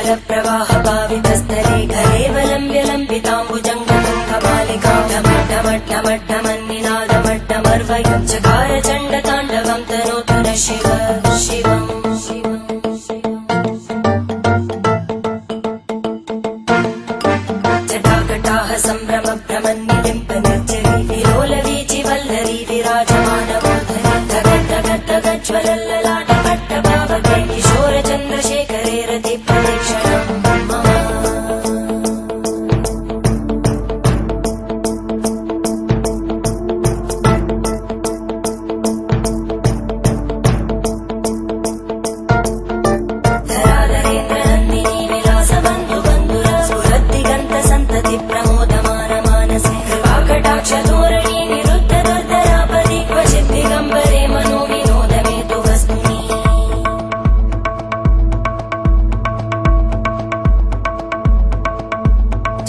जलप्रवाह पावितस्थले घरेवलम्ब्य लम्बिताम्बुजङ्गतुङ्गमालिका ढमड्ढमड्ढमड्ढमन्निनादमड्ढमर्वयुञ्चकार चण्डताण्डवं तनोतु नः शिव शिवम् जटाकटाः सम्भ्रम भ्रमन्निलिम्ब निर्जरी विलोलवीचि वल्लरी विराजमानमूर्धनि धगद्धगद्धगज्ज्वलल्ललाटपट्टभावके किशोरचन्द्रशेखरे रति प्रदक्षिणम् धराधरेन्द्रनन्दिनी विलासबन्धुबन्धुर स्फुरद्दिगन्त सन्तति प्रमोदमान मानसे कृपाकटाक्षतोरणी निरुद्ध दुर्धरापदि क्वचित् दिगम्बरे मनो विनोदमेतु वस्तुनि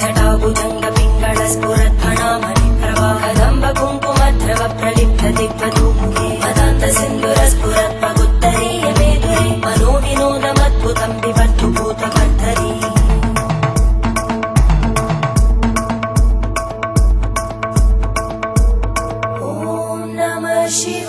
जटाभुजङ्ग पिङ्गळ स्फुरद्फणामणि प्रवाहदम्ब कुङ्कुमद्रव प्रलिप्त दिग्वधूमुखे मदान्त सिन्दुर स्फुरत् प्रगुत्तरीय मेदुरे मनो विनोदमद्भुतं विवर्धु भूतकर्धरी ॐ नमः शिवाय।